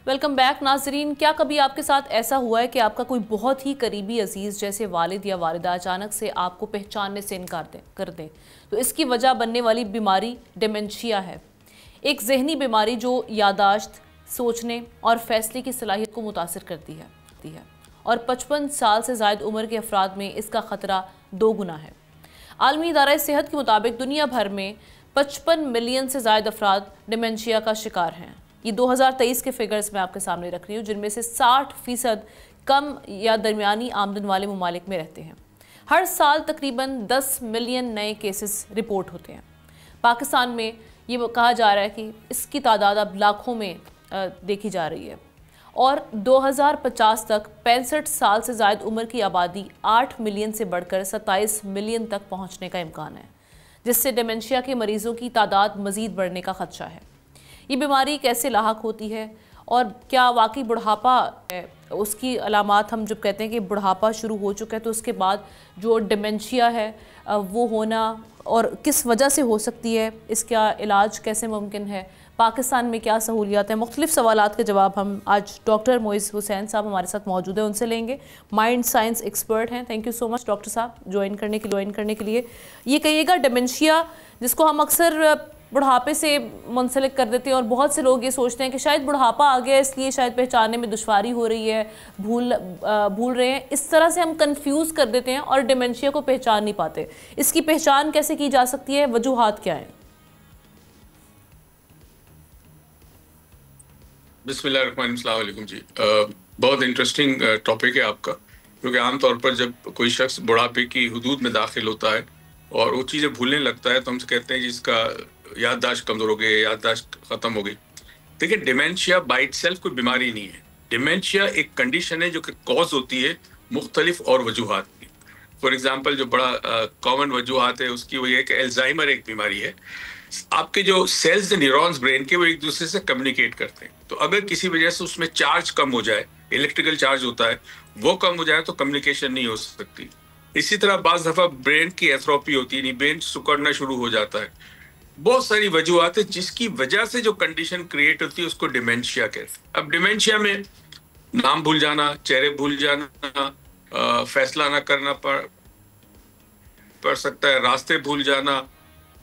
वेलकम बैक नाजरीन। क्या कभी आपके साथ ऐसा हुआ है कि आपका कोई बहुत ही करीबी अजीज़ जैसे वालिद या वालिदा अचानक से आपको पहचानने से इनकार कर दें? तो इसकी वजह बनने वाली बीमारी डिमेंशिया है, एक जहनी बीमारी जो यादाश्त, सोचने और फैसले की सलाहियत को मुतासर करती है और 55 साल से ज़ायद उम्र के अफराद में इसका ख़तरा 2 गुना है। आलमी इदारा सेहत के मुताबिक दुनिया भर में 55 मिलियन से ज़ायद अफराद डिमेंशिया का शिकार हैं। ये 2023 के फिगर्स मैं आपके सामने रख रही हूँ, जिनमें से 60% कम या दरमियानी आमदन वाले ममालिक में रहते हैं। हर साल तकरीबन 10 मिलियन नए केसेस रिपोर्ट होते हैं। पाकिस्तान में ये कहा जा रहा है कि इसकी तादाद अब लाखों में देखी जा रही है और 2050 तक 65 साल से ज़ायद उम्र की आबादी 8 मिलियन से बढ़कर 27 मिलियन तक पहुँचने का इम्कान है, जिससे डिमेंशिया के मरीज़ों की तादाद मज़ीद बढ़ने का खदशा है। ये बीमारी कैसे लाहक होती है और क्या वाकई बुढ़ापा है? उसकी अलामात हम जब कहते हैं कि बुढ़ापा शुरू हो चुका है तो उसके बाद जो डिमेंशिया है वो होना और किस वजह से हो सकती है, इसका इलाज कैसे मुमकिन है, पाकिस्तान में क्या सहूलियात हैं, मुख्तलिफ सवालात के जवाब हम आज डॉक्टर मोइज़ हुसैन साहब हमारे साथ मौजूद हैं उनसे लेंगे। माइंड साइंस एक्सपर्ट हैं। Thank you so much doctor साहब ज्वाइन करने के लिए। ये कहिएगा, डिमेंशिया जिसको हम अक्सर बुढ़ापे से मुंसलिक कर देते हैं और बहुत से लोग ये सोचते हैं कि शायद बुढ़ापा आ गया इसलिए शायद पहचानने में दुश्वारी हो रही है, भूल रहे हैं, इस तरह से हम कंफ्यूज कर देते हैं और डिमेंशिया को पहचान नहीं पाते। इसकी पहचान कैसे की जा सकती है, वजूहात क्या है? बिस्मिल्लाहिर्रहमानिर्रहीम जी, बहुत इंटरेस्टिंग टॉपिक है आपका, क्योंकि आमतौर पर जब कोई शख्स बुढ़ापे की हुदूद में दाखिल होता है और वो चीज़ें भूलने लगता है तो हमसे कहते हैं कि इसका याददाश्त कमज़ोर हो गई, याददाश्त ख़त्म हो गई। देखिए, डिमेंशिया बाय इटसेल्फ कोई बीमारी नहीं है। डिमेंशिया एक कंडीशन है जो कि कॉज होती है मुख्तलिफ और वजूहात की। फॉर एग्जांपल, जो बड़ा कॉमन वजूहात है उसकी वो ये है कि अल्जाइमर एक बीमारी है। आपके जो सेल्स न्यूरॉन्स ब्रेन के वो एक दूसरे से कम्युनिकेट करते हैं, तो अगर किसी वजह से उसमें चार्ज कम हो जाए, इलेक्ट्रिकल चार्ज होता है वो कम हो जाए तो कम्युनिकेशन नहीं हो सकती। इसी तरह बाज़ दफ़ा ब्रेन की एथ्रोपी होती है, ब्रेन सिकुड़ना शुरू हो जाता है। बहुत सारी वजूहात है जिसकी वजह से जो कंडीशन क्रिएट होती है उसको डिमेंशिया कहते हैं। अब डिमेंशिया में नाम भूल जाना, चेहरे भूल जाना, फैसला ना करना पड़ सकता है, रास्ते भूल जाना,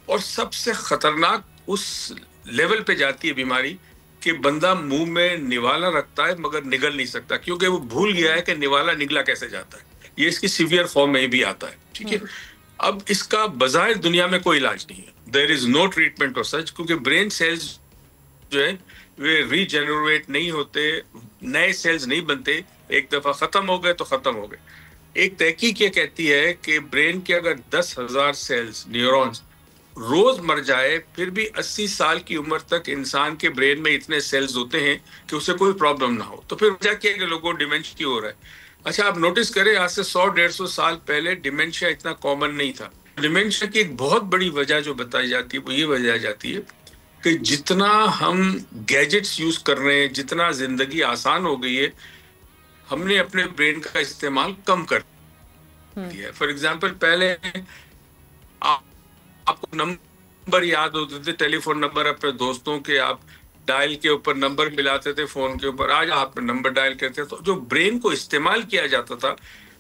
और सबसे खतरनाक उस लेवल पे जाती है बीमारी कि बंदा मुंह में निवाला रखता है मगर निगल नहीं सकता, क्योंकि वो भूल गया है कि निवाला निगला कैसे जाता है। ये इसकी सीवियर फॉर्म में भी आता है। ठीक है, अब इसका बज़ाहिर दुनिया में कोई इलाज नहीं है, देयर इज नो ट्रीटमेंट और सच, क्योंकि ब्रेन सेल्स जो है वे रीजेनरेट नहीं होते, नए सेल्स नहीं बनते, एक दफा खत्म हो गए तो खत्म हो गए। एक तहकीक ये कहती है कि ब्रेन के अगर 10,000 सेल्स न्यूरॉन्स रोज मर जाए फिर भी 80 साल की उम्र तक इंसान के ब्रेन में इतने सेल्स होते हैं कि उसे कोई प्रॉब्लम ना हो। तो फिर वजह क्या है कि लोगों को डिमेंशिया क्यों हो रहा है? अच्छा, आप नोटिस करें, आज से 100-150 साल पहले डिमेंशिया इतना कॉमन नहीं था। डिमेंशिया की एक बहुत बड़ी वजह जो बताई जाती है वो ये वजह जाती है कि जितना हम गैजेट्स यूज कर रहे हैं, जितना जिंदगी आसान हो गई है, हमने अपने ब्रेन का इस्तेमाल कम कर दिया है। फॉर एग्जाम्पल, पहले आपको नंबर याद होते थे, टेलीफोन नंबर अपने दोस्तों के आप डायल के ऊपर नंबर मिलाते थे फोन के ऊपर, आज आप नंबर डायल करते, तो जो ब्रेन को इस्तेमाल किया जाता था,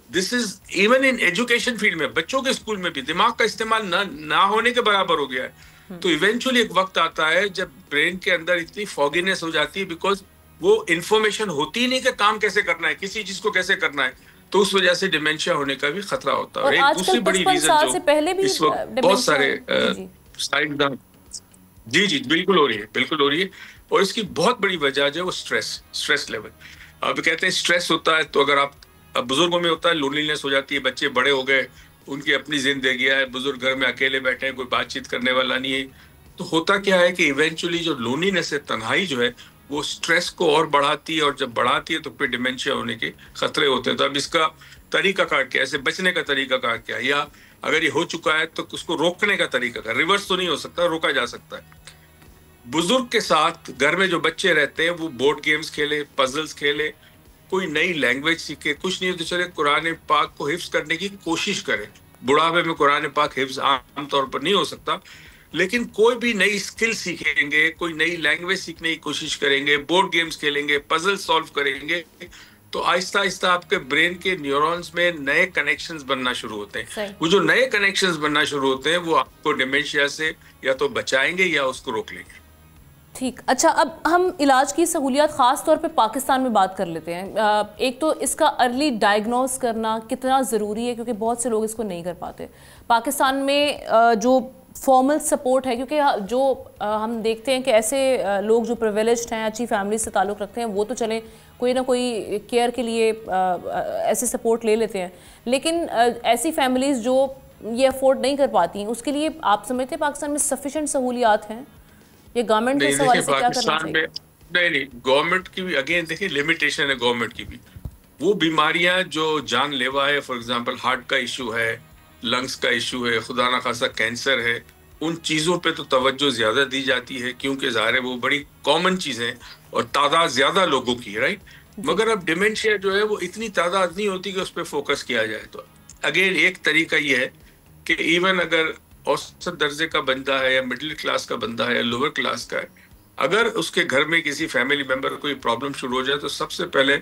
this is even in education field में, बच्चों के स्कूल में भी दिमाग का इस्तेमाल ना होने के बराबर हो गया है। तो इवेंचुअली एक वक्त आता है जब ब्रेन के अंदर इतनी फॉगीनेस हो जाती है, बिकॉज वो इंफॉर्मेशन होती ही नहीं कि काम कैसे करना है, किसी चीज को कैसे करना है, तो उस वजह से डिमेंशिया होने का भी खतरा होता है। और एक दूसरी बड़ी रीजन जो से पहले भी इस वक्त बहुत सारे साइड जी बिल्कुल हो रही है, बिल्कुल हो रही है। और इसकी बहुत बड़ी वजह जो है वो स्ट्रेस लेवल। अब कहते हैं स्ट्रेस होता है तो अगर आप, अब बुजुर्गों में होता है लोनलीनेस हो जाती है, बच्चे बड़े हो गए, उनकी अपनी जिंदगी है, बुजुर्ग घर में अकेले बैठे हैं, कोई बातचीत करने वाला नहीं है, तो होता क्या है कि इवेंचुअली जो लोनलीनेस है, तन्हाई जो है, वो स्ट्रेस को और बढ़ाती है, और जब बढ़ाती है तो फिर डिमेंशिया होने के खतरे होते हैं। तो अब इसका तरीकाकार क्या है, ऐसे बचने का तरीकाकार क्या है, या अगर ये हो चुका है तो उसको रोकने का तरीका क्या, रिवर्स तो नहीं हो सकता, रोका जा सकता है। बुजुर्ग के साथ घर में जो बच्चे रहते हैं वो बोर्ड गेम्स खेले, पजल्स खेले, कोई नई लैंग्वेज सीखे, कुछ नहीं तो चले कुरान पाक को हिफ्ज करने की कोशिश करें। बुढ़ापे में कुरान पाक हिफ्ज आमतौर पर नहीं हो सकता, लेकिन कोई भी नई स्किल सीखेंगे, कोई नई लैंग्वेज सीखने की कोशिश करेंगे, बोर्ड गेम्स खेलेंगे, पजल सॉल्व करेंगे, तो आहिस्ता आहिस्ता आपके ब्रेन के न्यूरॉन्स में नए कनेक्शंस बनना शुरू होते हैं। वो जो नए कनेक्शंस बनना शुरू होते हैं वो आपको डिमेंशिया से या तो बचाएंगे या उसको रोक लेंगे। ठीक, अच्छा, अब हम इलाज की सहूलियात ख़ास तौर पे पाकिस्तान में बात कर लेते हैं। एक तो इसका अर्ली डायग्नोस करना कितना ज़रूरी है, क्योंकि बहुत से लोग इसको नहीं कर पाते। पाकिस्तान में जो फॉर्मल सपोर्ट है, क्योंकि जो हम देखते हैं कि ऐसे लोग जो प्रिविलेज्ड हैं, अच्छी फैमिली से ताल्लुक़ रखते हैं, वो तो चलें कोई ना कोई केयर के लिए ऐसे सपोर्ट ले लेते हैं, लेकिन ऐसी फैमिलीज़ जो ये अफोर्ड नहीं कर पाती हैं, उसके लिए आप समझते हैं पाकिस्तान में सफिशिएंट सहूलियात हैं? ये गवर्नमेंट के सवाल से क्या करना चाहिए? नहीं, गवर्नमेंट की भी अगेन देखिए लिमिटेशन है गवर्नमेंट की भी। वो बीमारियां जो जानलेवा है, फॉर एग्जांपल हार्ट का इशू है, लंग्स का इशू है, खुदा ना खासा कैंसर है, उन चीज़ों पे तो तवज्जो ज़्यादा दी जाती है, क्योंकि ज़ाहिर है वो बड़ी कॉमन चीज़ें और तादाद ज़्यादा लोगों की, राइट। मगर अब डिमेंशिया जो है वो इतनी तादाद नहीं होती कि उस पर फोकस किया जाए। तो अगेन एक तरीका ये है कि इवन अगर औसत दर्जे का बंदा है या मिडिल क्लास का बंदा है या लोअर क्लास का है, अगर उसके घर में किसी फैमिली मेंबर कोई प्रॉब्लम शुरू हो जाए तो सबसे पहले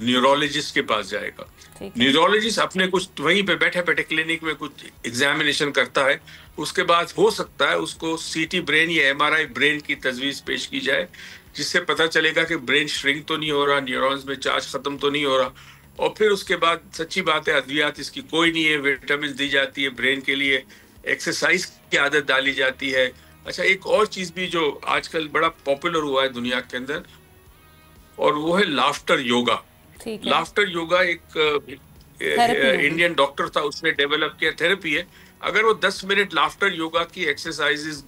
न्यूरोलॉजिस्ट के पास जाएगा। न्यूरोलॉजिस्ट अपने कुछ वहीं पे बैठे बैठे क्लिनिक में कुछ एग्जामिनेशन करता है, उसके बाद हो सकता है उसको सीटी ब्रेन या एमआरआई ब्रेन की तजवीज़ पेश की जाए, जिससे पता चलेगा कि ब्रेन श्रिंक तो नहीं हो रहा, न्यूरॉन्स में चार्ज खत्म तो नहीं हो रहा। और फिर उसके बाद सच्ची बात है अद्वियात इसकी कोई नहीं है, विटामिन दी जाती है ब्रेन के लिए, एक्सरसाइज की आदत डाली जाती है। अच्छा, एक और चीज भी जो आजकल बड़ा पॉपुलर हुआ है दुनिया के अंदर, और वो है लाफ्टर योगा। लाफ्टर योगा एक इंडियन डॉक्टर था, उसने डेवलप किया, थेरेपी है। अगर वो 10 मिनट लाफ्टर योगा की एक्सरसाइजेज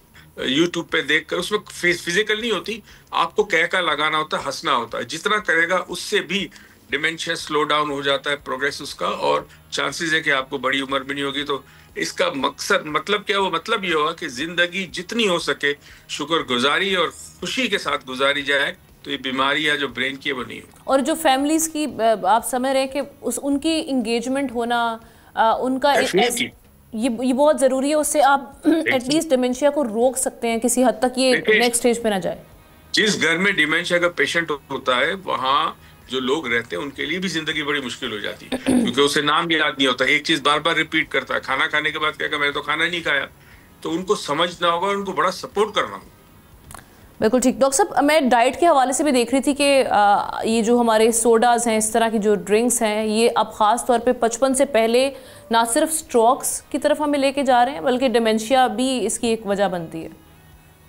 यूट्यूब पे देखकर, उसमें फिजिकल नहीं होती, आपको कहका लगाना होता है, हंसना होता है, जितना करेगा उससे भी डिमेंशिया स्लो डाउन हो जाता है प्रोग्रेस उसका, और चांसेस है कि आपको बड़ी उम्र में नहीं होगी। तो इसका मकसद मतलब क्या, वो मतलब ये होगा कि जिंदगी जितनी हो सके शुक्रगुजारी और खुशी के साथ गुजारी जाए, तो ये बीमारियां जो ब्रेन की है वो नहीं होगी। और जो फैमिलीज की आप समझ रहे हैं कि उनकी इंगेजमेंट होना, उनका ये बहुत ज़रूरी है, उससे आप एटलीस्ट डिमेंशिया को रोक सकते हैं किसी हद तक, ये नेक्स्ट स्टेज पे ना जाए। जिस घर में डिमेंशिया का पेशेंट होता है वहाँ जो लोग रहते हैं उनके लिए भी जिंदगी बड़ी मुश्किल हो जाती है, क्योंकि उसे नाम याद नहीं होता, एक चीज बार बार रिपीट करता है, खाना खाने के बाद कहेगा मैंने तो खाना नहीं खाया। तो उनको समझना होगा, उनको बड़ा सपोर्ट करना होगा। बिल्कुल ठीक। डॉक्टर साहब, मैं डाइट के हवाले से भी देख रही थी कि ये जो हमारे सोडाज हैं, इस तरह की जो ड्रिंक्स हैं, ये अब ख़ास तौर पे 55 से पहले ना सिर्फ स्ट्रोक्स की तरफ हमें लेके जा रहे हैं, बल्कि डिमेंशिया भी इसकी एक वजह बनती है।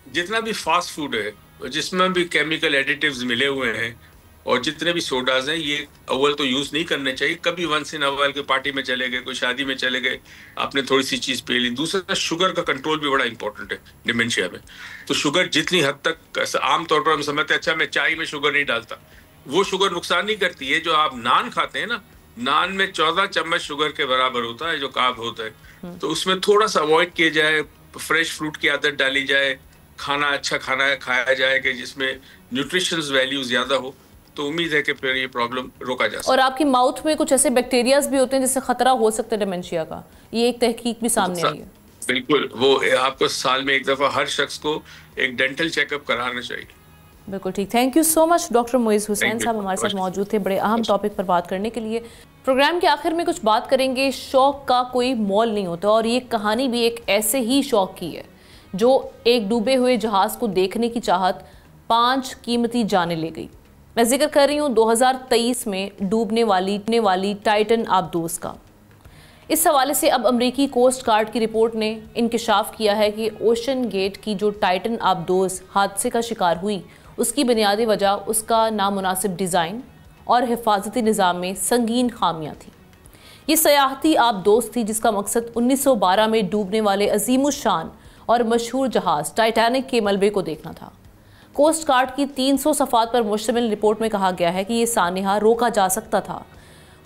जितना भी फास्ट फूड है, जिसमें भी केमिकल एडिटिव्स मिले हुए हैं, और जितने भी सोडाज हैं, ये अव्वल तो यूज़ नहीं करने चाहिए। कभी वंस इन अव्वल के पार्टी में चले गए, कोई शादी में चले गए, आपने थोड़ी सी चीज़ पी ली। दूसरा, शुगर का कंट्रोल भी बड़ा इंपॉर्टेंट है डिमेंशिया में। तो शुगर जितनी हद तक, आमतौर पर हम समझते हैं अच्छा मैं चाय में शुगर नहीं डालता, वो शुगर नुकसान नहीं करती है। जो आप नान खाते हैं ना, नान में 14 चम्मच शुगर के बराबर होता है जो कार्ब होता है, तो उसमें थोड़ा सा अवॉइड किया जाए, फ्रेश फ्रूट की आदत डाली जाए, खाना अच्छा खाना खाया जाए कि जिसमें न्यूट्रिशंस वैल्यू ज़्यादा हो, तो उम्मीद है कि फिर ये प्रॉब्लम रोका जा सकता है। और आपकी माउथ में कुछ ऐसे बैक्टीरियाज भी होते हैं जिससे खतरा हो सकता है डिमेंशिया का, ये एक तहकीक भी सामने आई है। बिल्कुल, वो आपको साल में एक दफा हर शख्स को एक डेंटल चेकअप कराना चाहिए। बिल्कुल ठीक। Thank you so much doctor Moiz Hussain साहब हमारे साथ मौजूद थे बड़े अहम टॉपिक पर बात करने के लिए। प्रोग्राम के आखिर में कुछ बात करेंगे, शौक का कोई मोल नहीं होता, और ये कहानी भी एक ऐसे ही शौक की है जो एक डूबे हुए जहाज को देखने की चाहत 5 कीमती जानें ले गई। मैं जिक्र कर रही हूँ 2023 में डूबने वाली टाइटन आबदोस का। इस हवाले से अब अमेरिकी कोस्ट गार्ड की रिपोर्ट ने इंकिशाफ किया है कि ओशन गेट की जो टाइटन आबदोस हादसे का शिकार हुई, उसकी बुनियादी वजह उसका नामुनासिब डिज़ाइन और हिफाजती निज़ाम में संगीन खामियां थी। ये सयाहती आबदोस थी जिसका मकसद 1912 में डूबने वाले अजीमुशान और मशहूर जहाज़ टाइटैनिक के मलबे को देखना था। कोस्ट गार्ड की 300 सफ़ात पर मुश्तमिल रिपोर्ट में कहा गया है कि ये सानिहा रोका जा सकता था,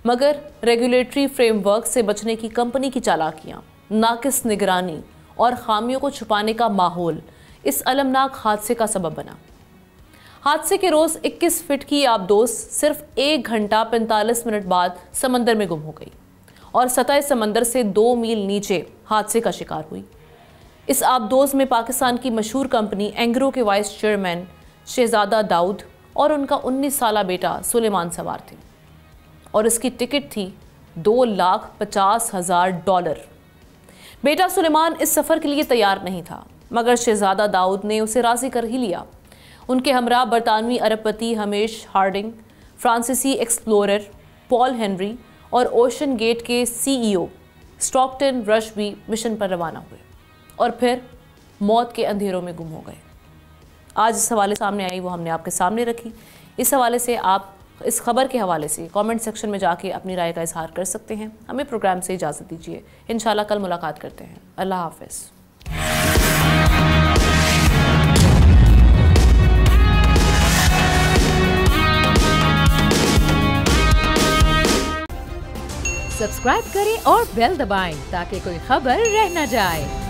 मगर रेगुलेटरी फ्रेमवर्क से बचने की कंपनी की चालाकियाँ, नाकिस निगरानी और खामियों को छुपाने का माहौल इस अलमनाक हादसे का सबब बना। हादसे के रोज़ 21 फीट की आबदोस सिर्फ 1 घंटा 45 मिनट बाद समंदर में गुम हो गई और सतह समंदर से 2 मील नीचे हादसे का शिकार हुई। इस आबदोस में पाकिस्तान की मशहूर कंपनी एंग्रो के वाइस चेयरमैन शहजादा दाऊद और उनका 19 साला बेटा सुलेमान सवार थे और इसकी टिकट थी $2,50,000। बेटा सुलेमान इस सफ़र के लिए तैयार नहीं था, मगर शहजादा दाऊद ने उसे राज़ी कर ही लिया। उनके हमरा बरतानवी अरबपति हमेश हार्डिंग, फ्रांसीसी एक्सप्लोरर पॉल हेनरी और ओशन गेट के CEO स्टॉकटन रश भी मिशन पर रवाना हुए और फिर मौत के अंधेरों में गुम हो गए। आज इस हवाले सामने आई, वो हमने आपके सामने रखी। इस हवाले से आप इस खबर के हवाले से कमेंट सेक्शन में जाके अपनी राय का इजहार कर सकते हैं। हमें प्रोग्राम से इजाज़त दीजिए। इंशाल्लाह कल मुलाकात करते हैं। अल्लाह हाफ़िज़। सब्सक्राइब करें और बेल दबाएं ताकि कोई खबर रह न जाए।